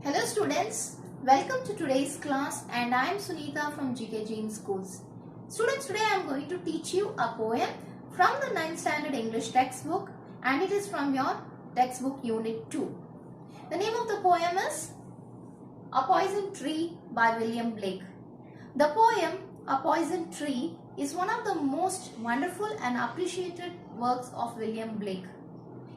Hello students, welcome to today's class and I am Sunita from GK Jain Schools. Students, today I am going to teach you a poem from the 9th standard English textbook and it is from your textbook unit 2. The name of the poem is A Poison Tree by William Blake. The poem A Poison Tree is one of the most wonderful and appreciated works of William Blake.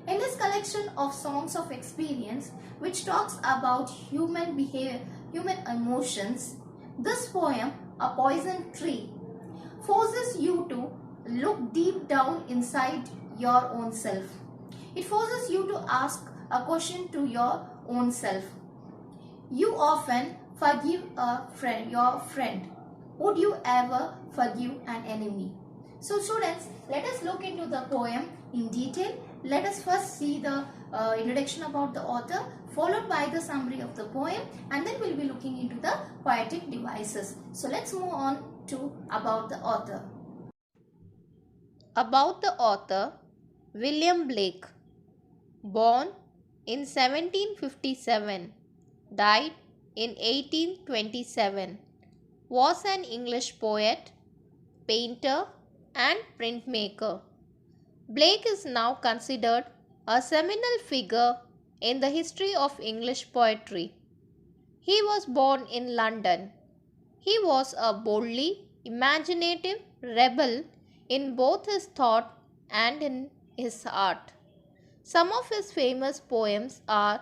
In this collection of songs of experience which talks about human behavior, human emotions, this poem, A Poison Tree, forces you to look deep down inside your own self. It forces you to ask a question to your own self. You often forgive your friend. Would you ever forgive an enemy? So students, let us look into the poem in detail. Let us first see the introduction about the author, followed by the summary of the poem, and then we'll be looking into the poetic devices. So let's move on to about the author. About the author, William Blake, born in 1757, died in 1827, was an English poet, painter and printmaker. Blake is now considered a seminal figure in the history of English poetry. He was born in London. He was a boldly imaginative rebel in both his thought and in his art. Some of his famous poems are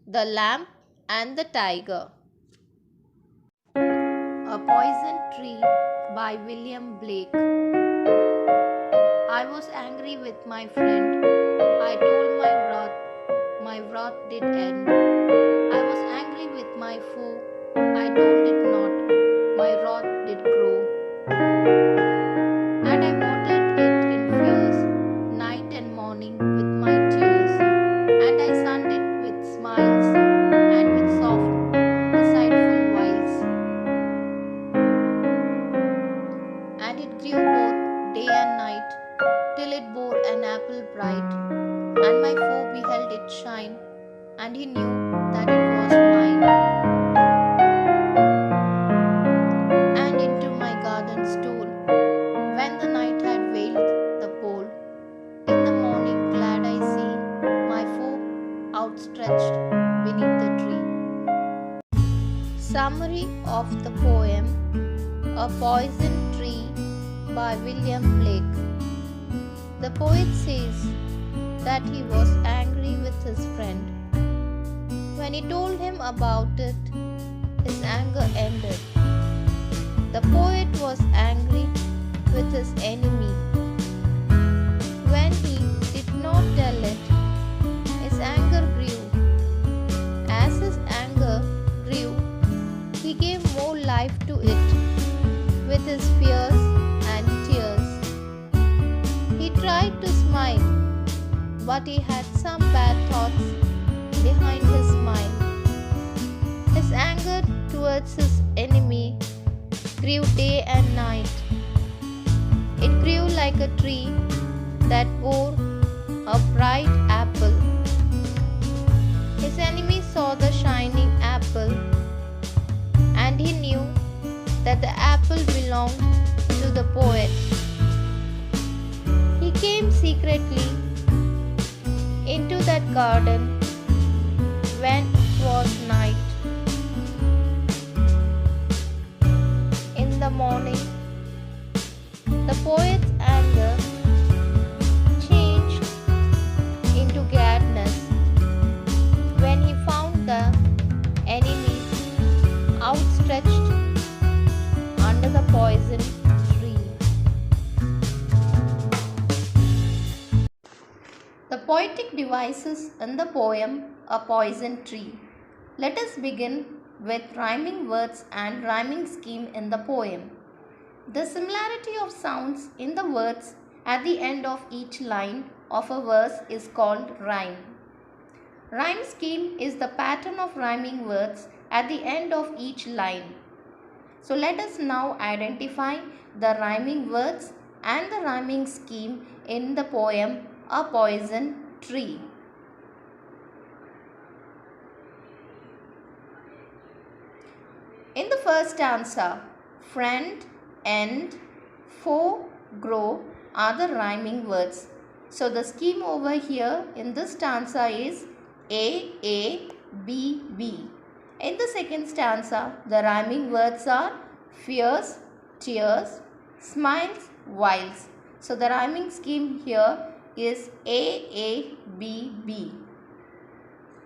The Lamb and the Tiger, A Poison Tree by William Blake. I was angry with my friend. I told my wrath did end. I was angry with my foe. I told it not, my wrath did grow. And I watered it in fears, night and morning with my tears. And I sunned it with smiles and with soft, decideful wiles. And it grew both day and night, till it bore an apple bright, and my foe beheld it shine, and he knew that it was mine. And into my garden stole, when the night had veiled the pole. In the morning glad I see my foe outstretched beneath the tree. Summary of the poem A Poison Tree by William Blake. The poet says that he was angry with his friend. When he told him about it, his anger ended. The poet was angry with his enemy. When he did not tell it, his anger grew. As his anger grew, he gave more life to it with his fears and tears. He tried to smile, but he had some bad thoughts behind his smile. His anger towards his enemy grew day and night. It grew like a tree that bore a bright apple. His enemy saw the shining apple, and he knew that the apple belonged to the poet. He came secretly into that garden when it was night. In the morning, the poet's anger changed into gladness when he found the enemy outstretched under the poison tree. The poetic devices in the poem A Poison Tree. Let us begin with rhyming words and rhyming scheme in the poem. The similarity of sounds in the words at the end of each line of a verse is called rhyme. Rhyme scheme is the pattern of rhyming words at the end of each line. So let us now identify the rhyming words and the rhyming scheme in the poem A Poison Tree. first stanza, friend, end, foe, grow are the rhyming words. So the scheme over here in this stanza is A, B, B. In the second stanza, the rhyming words are fears, tears, smiles, whiles. So the rhyming scheme here is A, B, B.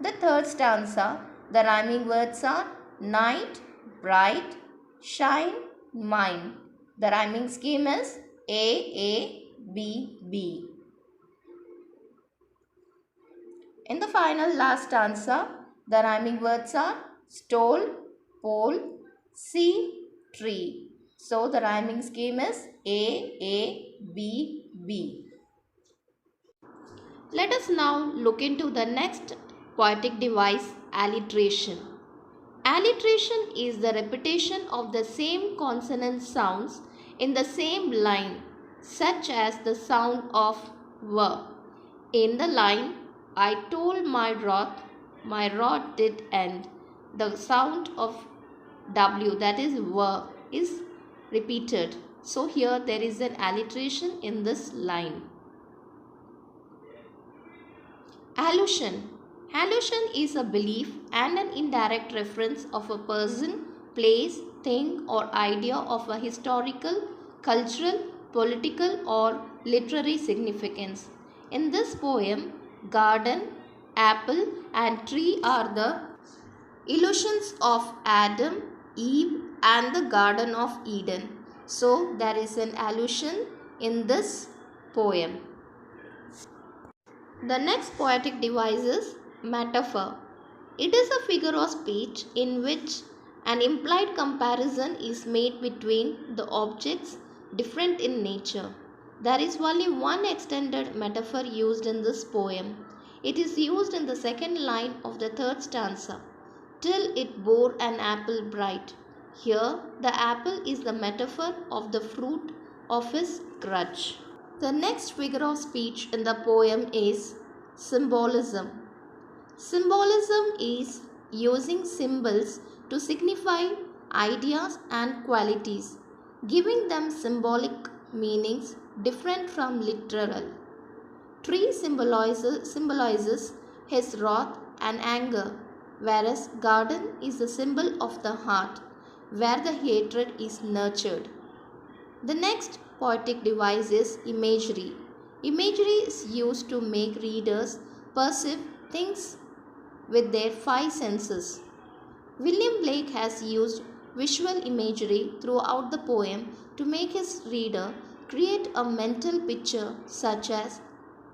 The third stanza, the rhyming words are night, bright, shine, mine. The rhyming scheme is A, B, B. In the final last stanza, the rhyming words are stole, pole, sea, tree. So the rhyming scheme is A, B, B. Let us now look into the next poetic device, alliteration. Alliteration is the repetition of the same consonant sounds in the same line, such as the sound of w. In the line, I told my rod did end. The sound of w, that is w, is repeated. So here there is an alliteration in this line. Allusion. Allusion is a belief and an indirect reference of a person, place, thing or idea of a historical, cultural, political or literary significance. In this poem, garden, apple and tree are the illusions of Adam, Eve and the Garden of Eden. So there is an allusion in this poem. The next poetic device is metaphor. It is a figure of speech in which an implied comparison is made between the objects different in nature. There is only one extended metaphor used in this poem. It is used in the second line of the third stanza. Till it bore an apple bright. Here, the apple is the metaphor of the fruit of his grudge. The next figure of speech in the poem is symbolism. Symbolism is using symbols to signify ideas and qualities, giving them symbolic meanings different from literal. Tree symbolizes his wrath and anger, whereas garden is the symbol of the heart, where the hatred is nurtured. The next poetic device is imagery. Imagery is used to make readers perceive things with their five senses. William Blake has used visual imagery throughout the poem to make his reader create a mental picture such as,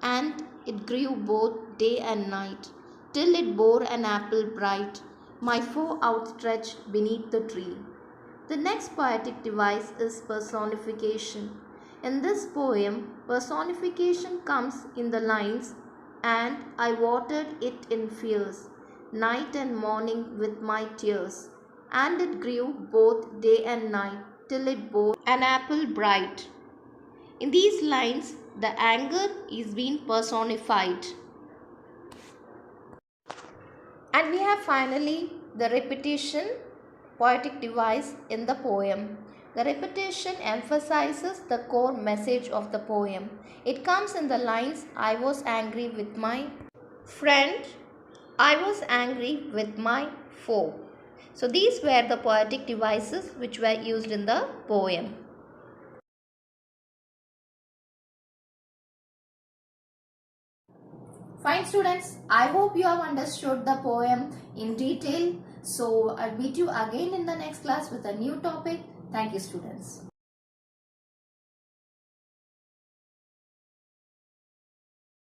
and it grew both day and night, till it bore an apple bright, my foe outstretched beneath the tree. The next poetic device is personification. In this poem, personification comes in the lines, and I watered it in fears, night and morning with my tears, and it grew both day and night, till it bore an apple bright. In these lines, the anger is being personified. And we have finally the repetition poetic device in the poem. The repetition emphasizes the core message of the poem. It comes in the lines, I was angry with my friend, I was angry with my foe. So these were the poetic devices which were used in the poem. Fine students, I hope you have understood the poem in detail. So I'll meet you again in the next class with a new topic. Thank you students.